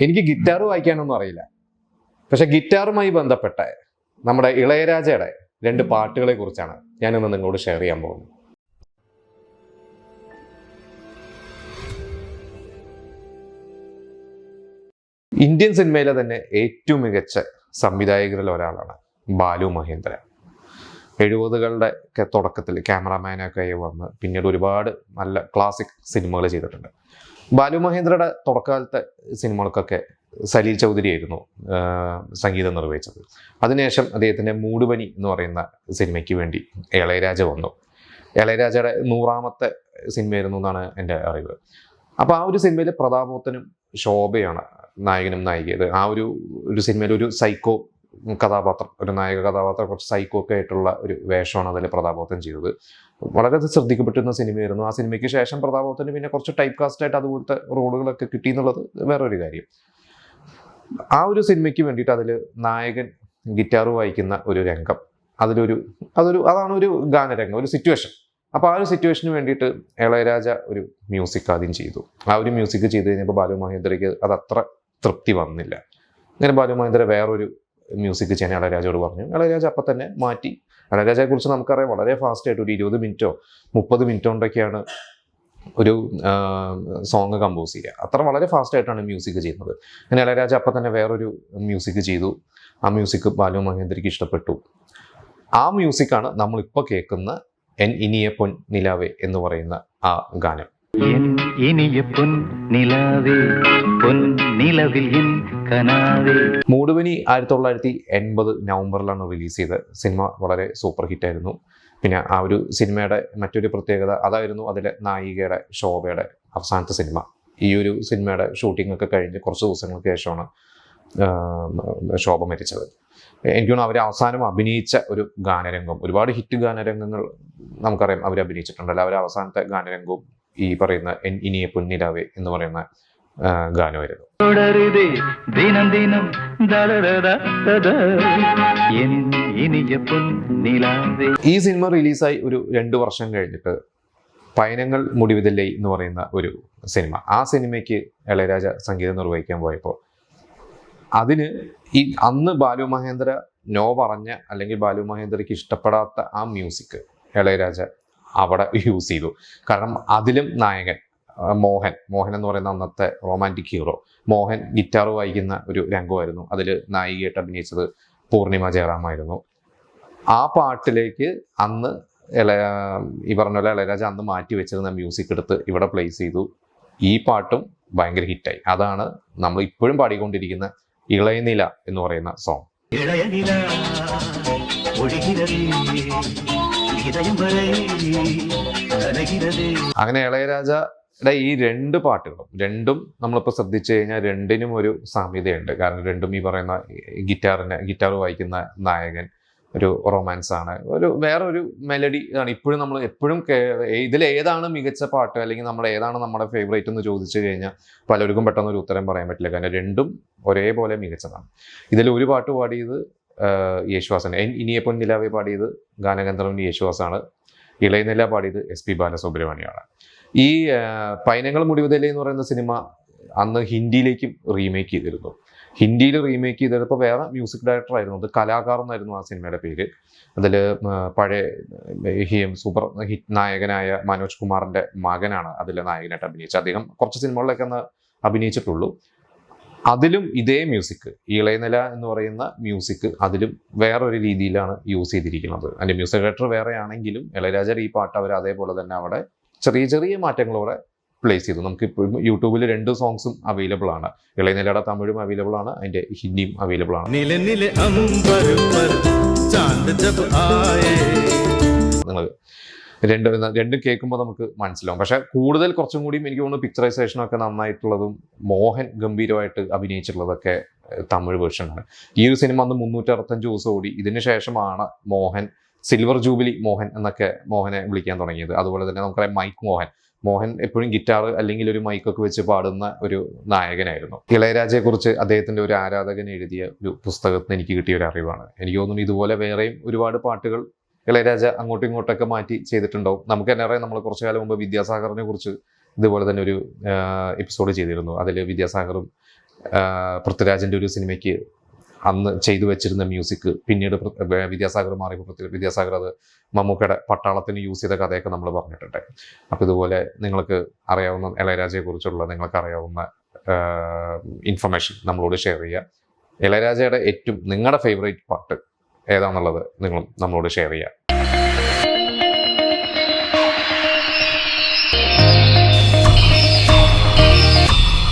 എനിക്ക് ഗിറ്റാർ വായിക്കാനൊന്നും അറിയില്ല. പക്ഷെ ഗിറ്റാറുമായി ബന്ധപ്പെട്ട നമ്മുടെ ഇളയരാജയുടെ 2 പാട്ടുകളെ കുറിച്ചാണ് ഞാനിന്ന് നിങ്ങളോട് ഷെയർ ചെയ്യാൻ പോകുന്നത്. ഇന്ത്യൻ സിനിമയിലെ തന്നെ ഏറ്റവും മികച്ച സംവിധായകരിൽ ഒരാളാണ് ബാലു മഹേന്ദ്ര. 70കളുടെ തുടക്കത്തിൽ ക്യാമറാമാനൊക്കെ വന്ന് പിന്നീട് ഒരുപാട് നല്ല ക്ലാസിക് സിനിമകൾ ചെയ്തിട്ടുണ്ട്. ബാലു മഹേന്ദ്രയുടെ തുടക്കകാലത്തെ സിനിമകൾക്കൊക്കെ സലീൽ ചൗധരി ആയിരുന്നു സംഗീതം നിർവഹിച്ചത്. അതിനുശേഷം അദ്ദേഹത്തിൻ്റെ മൂടുപനി എന്ന് പറയുന്ന സിനിമയ്ക്ക് വേണ്ടി ഇളയരാജ വന്നു. ഇളയരാജയുടെ 100ാമത്തെ സിനിമയായിരുന്നു എന്നാണ് എൻ്റെ അറിവ്. അപ്പോൾ ആ ഒരു സിനിമയിൽ പ്രതാപോത്തനും ശോഭയാണ് നായകനും നായികയത്. ആ ഒരു സിനിമയിൽ ഒരു സൈക്കോ കഥാപാത്രം, ഒരു നായക കഥാപാത്രം, കുറച്ച് സൈക്കോ ഒക്കെ ആയിട്ടുള്ള ഒരു വേഷമാണ് അതിൽ പ്രതാപോത്തൻ ചെയ്തത്. വളരെ ശ്രദ്ധിക്കപ്പെട്ടിരുന്ന സിനിമയായിരുന്നു. ആ സിനിമയ്ക്ക് ശേഷം പ്രതാപോത്തന് പിന്നെ കുറച്ച് ടൈപ്പ് കാസ്റ്റായിട്ട് അതുപോലത്തെ റോളുകളൊക്കെ കിട്ടി എന്നുള്ളത് വേറൊരു കാര്യം. ആ ഒരു സിനിമയ്ക്ക് വേണ്ടിയിട്ട് അതിൽ നായകൻ ഗിറ്റാർ വായിക്കുന്ന ഒരു രംഗം, അതാണ് ഒരു ഗാനരംഗം, ഒരു സിറ്റുവേഷൻ. അപ്പോൾ ആ ഒരു സിറ്റുവേഷന് വേണ്ടിയിട്ട് ഇളയരാജ ഒരു മ്യൂസിക് ആദ്യം ചെയ്തു. ആ ഒരു മ്യൂസിക് ചെയ്ത് കഴിഞ്ഞപ്പോൾ ബാലു മഹേന്ദ്രയ്ക്ക് അത് അത്ര തൃപ്തി വന്നില്ല. അങ്ങനെ ബാലു മഹേന്ദ്ര വേറൊരു മ്യൂസിക് ചെയ്യാൻ ഇളയരാജയോട് പറഞ്ഞു. ഇളയരാജ അപ്പം തന്നെ മാറ്റി. ഇളയരാജയെ കുറിച്ച് നമുക്കറിയാം, വളരെ ഫാസ്റ്റായിട്ട് ഒരു 20 മിനിറ്റോ 30 മിനിറ്റോ കൊണ്ടൊക്കെയാണ് ഒരു സോങ് കമ്പോസ് ചെയ്യുക. അത്ര വളരെ ഫാസ്റ്റായിട്ടാണ് മ്യൂസിക് ചെയ്യുന്നത്. അങ്ങനെ ഇളയരാജ അപ്പം തന്നെ വേറൊരു മ്യൂസിക് ചെയ്തു. ആ മ്യൂസിക് ബാലു മഹേന്ദ്രയ്ക്ക് ഇഷ്ടപ്പെട്ടു. ആ മ്യൂസിക്കാണ് നമ്മളിപ്പോൾ കേൾക്കുന്ന എൻ ഇനിയ പൊൻ നിലാവേ എന്ന് പറയുന്ന ആ ഗാനം. മൂടുപനി 1980 നവംബറിലാണ് റിലീസ് ചെയ്തത്. സിനിമ വളരെ സൂപ്പർ ഹിറ്റായിരുന്നു. പിന്നെ ആ ഒരു സിനിമയുടെ മറ്റൊരു പ്രത്യേകത അതായിരുന്നു, അതിലെ നായികയുടെ ശോഭയുടെ അവസാനത്തെ സിനിമ. ഈ ഒരു സിനിമയുടെ ഷൂട്ടിംഗ് ഒക്കെ കഴിഞ്ഞ് കുറച്ച് ദിവസങ്ങൾക്ക് ശേഷമാണ് ശോഭ മരിച്ചത്. എനിക്ക് തോന്നുന്നു അവർ അവസാനം അഭിനയിച്ച ഒരു ഗാനരംഗം, ഒരുപാട് ഹിറ്റ് ഗാനരംഗങ്ങൾ നമുക്കറിയാം അവർ അഭിനയിച്ചിട്ടുണ്ടല്ലോ. അവർ അവസാനത്തെ ഗാനരംഗവും ഈ പറയുന്ന എൻ ഇനിയ പൊന്നിലാവേ എന്ന് പറയുന്ന ഗാനമായിരുന്നു. ഈ സിനിമ റിലീസായി ഒരു 2 വർഷം കഴിഞ്ഞിട്ട് പയനങ്ങൾ മുടിവിതല്ലേ എന്ന് പറയുന്ന ഒരു സിനിമ, ആ സിനിമയ്ക്ക് ഇളയരാജ സംഗീതം നിർവഹിക്കാൻ പോയപ്പോൾ അതിന് അന്ന് ബാലു മഹേന്ദ്ര നോ പറഞ്ഞ, അല്ലെങ്കിൽ ബാലു മഹേന്ദ്രയ്ക്ക് ഇഷ്ടപ്പെടാത്ത ആ മ്യൂസിക് ഇളയരാജ അവിടെ യൂസ് ചെയ്തു. കാരണം അതിലും നായകൻ മോഹൻ എന്ന് പറയുന്ന അന്നത്തെ റൊമാൻറ്റിക് ഹീറോ മോഹൻ ഗിറ്റാർ വായിക്കുന്ന ഒരു രംഗമായിരുന്നു. അതിൽ നായികയായിട്ട് അഭിനയിച്ചത് പൂർണിമ ജയറാമായിരുന്നു. ആ പാട്ടിലേക്ക് അന്ന് ഈ പറഞ്ഞ പോലെ ഇളയരാജ അന്ന് മാറ്റി വെച്ചിരുന്ന മ്യൂസിക് എടുത്ത് ഇവിടെ പ്ലേസ് ചെയ്തു. ഈ പാട്ടും ഭയങ്കര ഹിറ്റായി. അതാണ് നമ്മൾ ഇപ്പോഴും പാടിക്കൊണ്ടിരിക്കുന്ന ഇളയനില എന്ന് പറയുന്ന സോങ്. അങ്ങനെ ഇളയരാജയുടെ ഈ 2 പാട്ടുകളും നമ്മളിപ്പോൾ ശ്രദ്ധിച്ചു കഴിഞ്ഞാൽ 2നും ഒരു സാമ്യതയുണ്ട്. കാരണം 2ഉം ഈ പറയുന്ന ഗിറ്റാർ വായിക്കുന്ന നായകൻ ഒരു റൊമാൻസ് ആണ്, വേറൊരു മെലഡി ആണ്. ഇപ്പോഴും നമ്മൾ എപ്പോഴും ഇതിൽ ഏതാണ് മികച്ച പാട്ട്, അല്ലെങ്കിൽ ഏതാണ് നമ്മുടെ ഫേവറേറ്റ് എന്ന് ചോദിച്ചു കഴിഞ്ഞാൽ പലർക്കും പെട്ടെന്ന് ഒരു ഉത്തരം പറയാൻ പറ്റില്ല. കാരണം 2ഉം ഒരേപോലെ മികച്ചതാണ്. ഇതിൽ ഒരു പാട്ട് പാടിയത് യേശുദാസാണ്. ഇനിയ പൊൻ നിലാവേ പാടിയത് ഗാനഗന്ധർവൻ യേശുദാസാണ്. ഇളയനില പാടിയത് SP ബാലസുബ്രഹ്മണ്യമാണ്. ഈ പൈനങ്ങൾ മുടിവിതല്ലേ എന്ന് പറയുന്ന സിനിമ അന്ന് ഹിന്ദിയിലേക്കും റീമേക്ക് ചെയ്തിരുന്നു. ഹിന്ദിയിൽ റീമേക്ക് ചെയ്തപ്പോൾ വേറെ മ്യൂസിക് ഡയറക്ടർ ആയിരുന്നു. അത് കലാകാർ എന്നായിരുന്നു ആ സിനിമയുടെ പേര്. അതിൽ പഴയ സൂപ്പർ ഹിറ്റ് നായകനായ മനോജ് കുമാറിൻ്റെ മകനാണ് അതിലെ നായകനായിട്ട് അഭിനയിച്ചത്. അദ്ദേഹം കുറച്ച് സിനിമകളിലൊക്കെ അന്ന് അഭിനയിച്ചിട്ടുള്ളൂ. അതിലും ഇതേ മ്യൂസിക്, ഇളയനില എന്ന് പറയുന്ന മ്യൂസിക് അതിലും വേറൊരു രീതിയിലാണ് യൂസ് ചെയ്തിരിക്കുന്നത്. അതിൻ്റെ മ്യൂസിക് ഡയറക്ടർ വേറെ ആണെങ്കിലും ഇളയരാജയുടെ ഈ പാട്ട് അവർ അതേപോലെ തന്നെ അവിടെ ചെറിയ മാറ്റങ്ങളോടെ പ്ലേസ് ചെയ്തു. നമുക്ക് ഇപ്പോഴും യൂട്യൂബിൽ 2 സോങ്സും അവൈലബിൾ ആണ്. ഇളയനിലയുടെ തമിഴും അവൈലബിൾ ആണ്, അതിൻ്റെ ഹിന്ദിയും അവൈലബിൾ ആണ്. നിങ്ങൾ രണ്ടും കേൾക്കുമ്പോൾ നമുക്ക് മനസ്സിലാവും. പക്ഷെ കുറച്ചും കൂടിയും എനിക്ക് തോന്നുന്നു പിക്ചറൈസേഷനൊക്കെ നന്നായിട്ടുള്ളതും മോഹൻ ഗംഭീരമായിട്ട് അഭിനയിച്ചിട്ടുള്ളതൊക്കെ തമിഴ് വേർഷനാണ്. ഈ ഒരു സിനിമ അന്ന് 365 ദിവസം ഓടി. ഇതിന് ശേഷമാണ് മോഹൻ സിൽവർ ജൂബിലി മോഹൻ എന്നൊക്കെ മോഹനെ വിളിക്കാൻ തുടങ്ങിയത്. അതുപോലെ തന്നെ നമുക്കറിയാം മൈക്ക് മോഹൻ എപ്പോഴും ഗിറ്റാർ അല്ലെങ്കിൽ ഒരു മൈക്കൊക്കെ വെച്ച് പാടുന്ന ഒരു നായകനായിരുന്നു. ഇളയരാജയെക്കുറിച്ച് അദ്ദേഹത്തിൻ്റെ ഒരു ആരാധകൻ എഴുതിയ ഒരു പുസ്തകത്തിന് എനിക്ക് കിട്ടിയ ഒരു അറിവാണ്. എനിക്ക് തോന്നുന്നു ഇതുപോലെ വേറെയും ഒരുപാട് പാട്ടുകൾ ഇളയരാജ അങ്ങോട്ടും ഇങ്ങോട്ടൊക്കെ മാറ്റി ചെയ്തിട്ടുണ്ടാവും. നമുക്ക് തന്നെ അറിയാം, നമ്മൾ കുറച്ചു കാലം മുമ്പ് വിദ്യാസാഗറിനെ കുറിച്ച് ഇതുപോലെ തന്നെ ഒരു എപ്പിസോഡ് ചെയ്തിരുന്നു. അതിൽ വിദ്യാസാഗറും പൃഥ്വിരാജിൻ്റെ ഒരു സിനിമയ്ക്ക് അന്ന് ചെയ്തു വെച്ചിരുന്ന മ്യൂസിക് പിന്നീട് വിദ്യാസാഗർ മാറിയപ്പോൾ വിദ്യാസാഗർ അത് മമ്മൂക്കയുടെ പട്ടാളത്തിന് യൂസ് ചെയ്ത കഥയൊക്കെ നമ്മൾ പറഞ്ഞിട്ടുണ്ട്. അപ്പോൾ ഇതുപോലെ നിങ്ങൾക്ക് അറിയാവുന്ന ഇളയരാജയെക്കുറിച്ചുള്ള നിങ്ങൾക്ക് അറിയാവുന്ന ഇൻഫർമേഷൻ നമ്മളോട് ഷെയർ ചെയ്യുക. ഇളയരാജയുടെ ഏറ്റവും നിങ്ങളുടെ ഫേവറേറ്റ് പാട്ട് ഏതാണെന്നുള്ളത് നിങ്ങൾ നമ്മളോട് ഷെയർ ചെയ്യുക.